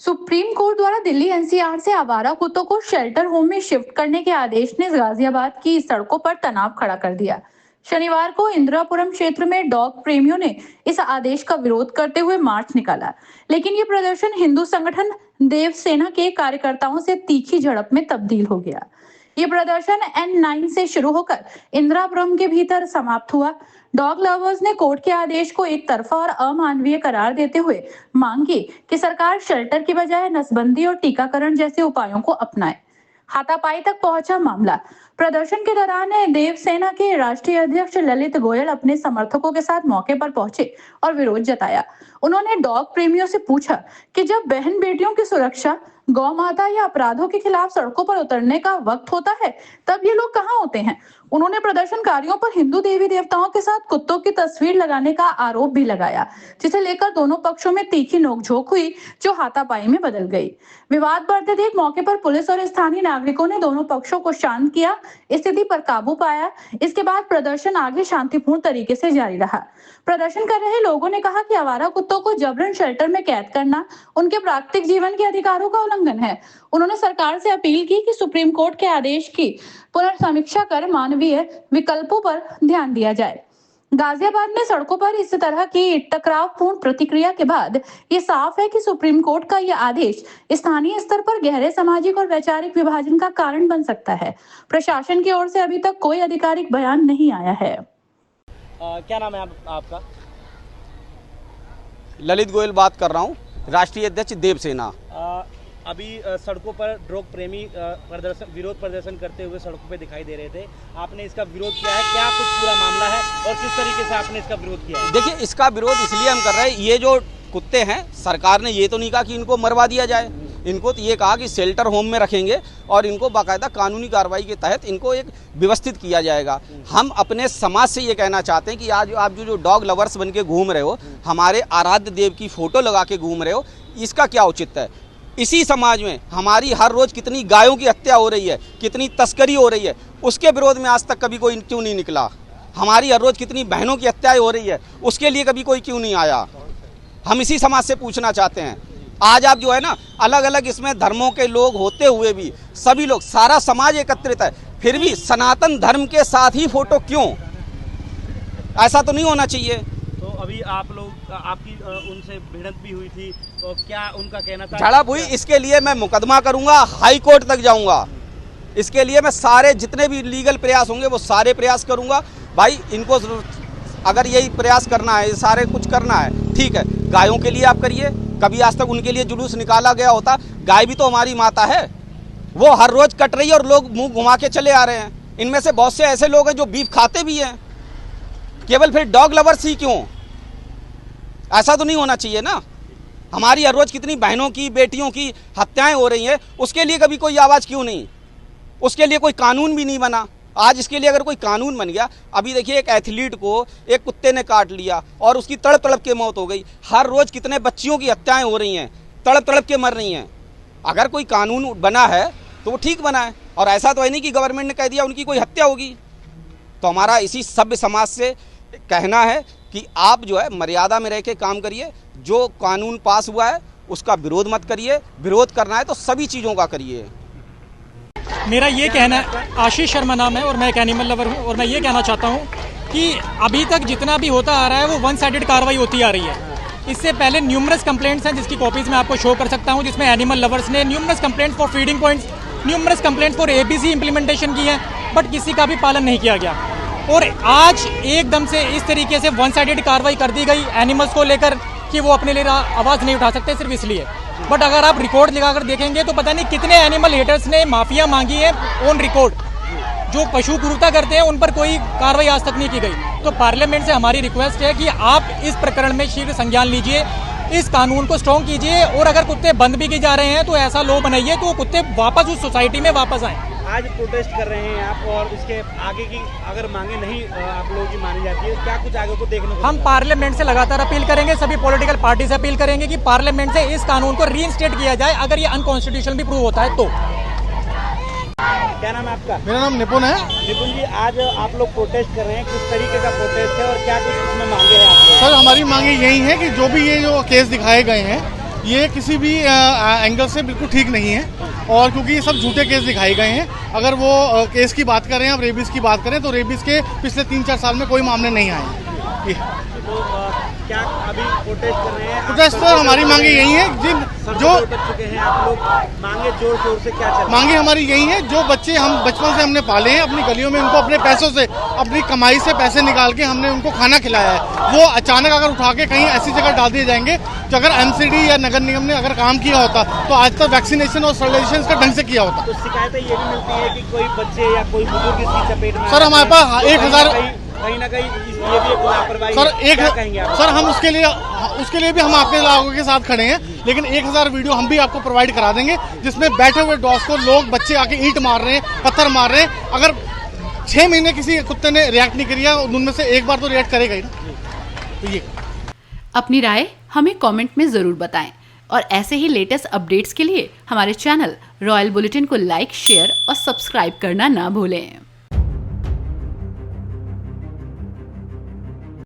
Supreme court द्वारा Delhi NCR से आवारा कुत्तों को शेल्टर होम में शिफ्ट करने के आदेश ने गाजियाबाद की सड़कों पर तनाव खड़ा कर दिया। शनिवार को इंदिरापुरम क्षेत्र में डॉग प्रेमियों ने इस आदेश का विरोध करते हुए मार्च निकाला, लेकिन ये प्रदर्शन हिंदू संगठन देव सेना के कार्यकर्ताओं से तीखी झड़प में तब्दील हो गया। ये प्रदर्शन N9 से शुरू होकर इंदिरापुरम के भीतर समाप्त हुआ। डॉग लवर्स ने कोर्ट के आदेश को एक तरफा और अमानवीय करार देते हुए मांग की कि सरकार शेल्टर की बजाय नसबंदी और टीकाकरण जैसे उपायों को अपनाए। हाथापाई तक पहुंचा मामला। प्रदर्शन के दौरान देव सेना के राष्ट्रीय अध्यक्ष ललित गोयल अपने समर्थकों के साथ मौके पर पहुंचे और विरोध जताया। उन्होंने डॉग प्रेमियों से पूछा कि जब बहन बेटियों की सुरक्षा, गौ माता या अपराधों के खिलाफ सड़कों पर उतरने का वक्त होता है, तब ये लोग कहाँ होते हैं। उन्होंने प्रदर्शनकारियों पर हिंदू देवी देवताओं के साथ कुत्तों की तस्वीर लगाने का आरोप भी लगाया, जिसे लेकर दोनों पक्षों में तीखी नोकझोंक हुई, जो हाथापाई में बदल गई। विवाद बढ़ते देख मौके पर पुलिस और स्थानीय नागरिकों ने दोनों पक्षों को शांत किया, स्थिति पर काबू पाया। इसके बाद प्रदर्शन आगे शांतिपूर्ण तरीके से जारी रहा। प्रदर्शन कर रहे लोगों ने कहा कि आवारा कुत्तों को जबरन शेल्टर में कैद करना उनके प्राकृतिक जीवन के अधिकारों का उल्लंघन है। उन्होंने सरकार से अपील की कि सुप्रीम कोर्ट के आदेश की पुनर्समीक्षा कर मानवीय विकल्पों पर ध्यान दिया जाए। गाजियाबाद में सड़कों पर इस तरह की टकरावपूर्ण प्रतिक्रिया के बाद ये साफ है कि सुप्रीम कोर्ट का यह आदेश स्थानीय स्तर पर गहरे सामाजिक और वैचारिक विभाजन का कारण बन सकता है। प्रशासन की ओर से अभी तक कोई आधिकारिक बयान नहीं आया है। क्या नाम है आपका? ललित गोयल बात कर रहा हूँ, राष्ट्रीय अध्यक्ष देव सेना। अभी सड़कों पर ड्रॉग प्रेमी विरोध प्रदर्शन करते हुए सड़कों पे दिखाई दे रहे थे। आपने इसका विरोध किया है, क्या कुछ पूरा मामला है और किस तरीके से आपने इसका विरोध किया है? देखिए, इसका विरोध इसलिए हम कर रहे हैं, ये जो कुत्ते हैं, सरकार ने ये तो नहीं कहा कि इनको मरवा दिया जाए। इनको तो ये कहा कि शेल्टर होम में रखेंगे और इनको बाकायदा कानूनी कार्रवाई के तहत इनको एक व्यवस्थित किया जाएगा। हम अपने समाज से ये कहना चाहते हैं कि आज आप जो डॉग लवर्स बन के घूम रहे हो, हमारे आराध्य देव की फोटो लगा के घूम रहे हो, इसका क्या औचित्य है। इसी समाज में हमारी हर रोज कितनी गायों की हत्या हो रही है, कितनी तस्करी हो रही है, उसके विरोध में आज तक कभी कोई क्यों नहीं निकला। हमारी हर रोज कितनी बहनों की हत्याएं हो रही है, उसके लिए कभी कोई क्यों नहीं आया। हम इसी समाज से पूछना चाहते हैं। आज आप जो है ना, अलग अलग इसमें धर्मों के लोग होते हुए भी सभी लोग, सारा समाज एकत्रित है, फिर भी सनातन धर्म के साथ ही फोटो क्यों? ऐसा तो नहीं होना चाहिए। तो अभी आप लोग, आपकी उनसे भिड़ंत भी हुई थी, तो क्या उनका कहना था? झड़प हुई, इसके लिए मैं मुकदमा करूंगा, हाई कोर्ट तक जाऊंगा। इसके लिए मैं सारे जितने भी लीगल प्रयास होंगे वो सारे प्रयास करूंगा। भाई, इनको अगर यही प्रयास करना है, सारे कुछ करना है, ठीक है, गायों के लिए आप करिए। कभी आज तक उनके लिए जुलूस निकाला गया होता? गाय भी तो हमारी माता है, वो हर रोज कट रही है और लोग मुंह घुमा के चले आ रहे हैं। इनमें से बहुत से ऐसे लोग हैं जो बीफ खाते भी हैं। केवल फिर डॉग लवर्स ही क्यों? ऐसा तो नहीं होना चाहिए ना। हमारी हर रोज कितनी बहनों की, बेटियों की हत्याएं हो रही हैं, उसके लिए कभी कोई आवाज क्यों नहीं? उसके लिए कोई कानून भी नहीं बना। आज इसके लिए अगर कोई कानून बन गया, अभी देखिए एक एथलीट को एक कुत्ते ने काट लिया और उसकी तड़प तड़प के मौत हो गई। हर रोज कितने बच्चियों की हत्याएं हो रही हैं, तड़प तड़प के मर रही हैं। अगर कोई कानून बना है तो वो ठीक बना है, और ऐसा तो है नहीं कि गवर्नमेंट ने कह दिया उनकी कोई हत्या होगी। तो हमारा इसी सभ्य समाज से कहना है कि आप जो है मर्यादा में रह के काम करिए। जो कानून पास हुआ है उसका विरोध मत करिए। विरोध करना है तो सभी चीज़ों का करिए। मेरा ये कहना है, आशीष शर्मा नाम है और मैं एक एनिमल लवर हूँ, और मैं ये कहना चाहता हूँ कि अभी तक जितना भी होता आ रहा है वो वन साइडेड कार्रवाई होती आ रही है। इससे पहले न्यूमरस कंप्लेंट्स हैं जिसकी कॉपीज़ मैं आपको शो कर सकता हूँ, जिसमें एनिमल लवर्स ने numerous complaints for feeding points, numerous complaints for ABC implementation की है, बट किसी का भी पालन नहीं किया गया। और आज एकदम से इस तरीके से वन साइडेड कार्रवाई कर दी गई एनिमल्स को लेकर कि वो अपने लिए आवाज़ नहीं उठा सकते सिर्फ इसलिए। बट अगर आप रिकॉर्ड लगाकर देखेंगे तो पता नहीं कितने एनिमल हेटर्स ने माफिया मांगी है ऑन रिकॉर्ड। जो पशु क्रूरता करते हैं उन पर कोई कार्रवाई आज तक नहीं की गई। तो पार्लियामेंट से हमारी रिक्वेस्ट है कि आप इस प्रकरण में शीघ्र संज्ञान लीजिए, इस कानून को स्ट्रॉन्ग कीजिए, और अगर कुत्ते बंद भी किए जा रहे हैं तो ऐसा लॉ बनाइए तो कुत्ते वापस उस सोसाइटी में वापस आए। आज प्रोटेस्ट कर रहे हैं आप, और इसके आगे की अगर मांगे नहीं आप लोगों की मानी जाती है, क्या कुछ आगे को देखने को? हम पार्लियामेंट से लगातार अपील करेंगे, सभी पॉलिटिकल पार्टी से अपील करेंगे कि पार्लियामेंट से इस कानून को रीइंस्टेट किया जाए अगर ये अनकॉन्स्टिट्यूशनल भी प्रूव होता है तो। क्या नाम है आपका? मेरा नाम निपुण है। निपुण जी, आज आप लोग प्रोटेस्ट कर रहे हैं, किस तरीके का प्रोटेस्ट है और क्या कुछ इसमें मांगे हैं आपको? सर, हमारी मांगे यही है कि जो भी ये जो केस दिखाए गए हैं, ये किसी भी एंगल से बिल्कुल ठीक नहीं है। और क्योंकि ये सब झूठे केस दिखाए गए हैं। अगर वो केस की बात करें, अब रेबीज़ की बात करें, तो रेबीज़ के पिछले 3-4 साल में कोई मामले नहीं आए। तो क्या अभी प्रोटेस्ट कर रहे हैं? प्रोटेस्ट तो हमारी मांगे यही है, जो कर चुके हैं आप लोग, मांगे जोर शोर से क्या चल रहा है? मांगे हमारी यही है, जो बच्चे हम बचपन से हमने पाले हैं अपनी गलियों में, उनको अपने पैसों से, अपनी कमाई से पैसे निकाल के हमने उनको खाना खिलाया है, वो अचानक अगर उठा के कहीं ऐसी जगह डाल दिए जाएंगे, तो अगर एमसीडी या नगर निगम ने अगर काम किया होता तो आज तक वैक्सीनेशन और स्टरलाइजेशन का ढंग से किया होता। तो शिकायतें ये भी मिलती है कि कोई बच्चे या कोई बुजुर्ग इसकी चपेट में सर हमारे पास 1000 कहीं ना कहीं ये भी एक लापरवाही सर है। क्या कहेंगे आप? सर हम उसके लिए भी हम आपके लोगों के साथ खड़े हैं, लेकिन 1000 वीडियो हम भी आपको प्रोवाइड करा देंगे जिसमें बैठे हुए डॉग्स को लोग बच्चे आके ईंट मार रहे हैं, पत्थर मार रहे हैं। अगर 6 महीने किसी कुत्ते ने रिएक्ट नहीं किया, उनमें से एक बार तो रिएक्ट करेगा ही ना। तो ये अपनी राय हमें कमेंट में ज़रूर बताएं और ऐसे ही लेटेस्ट अपडेट्स के लिए हमारे चैनल रॉयल बुलेटिन को लाइक, शेयर और सब्सक्राइब करना ना भूलें।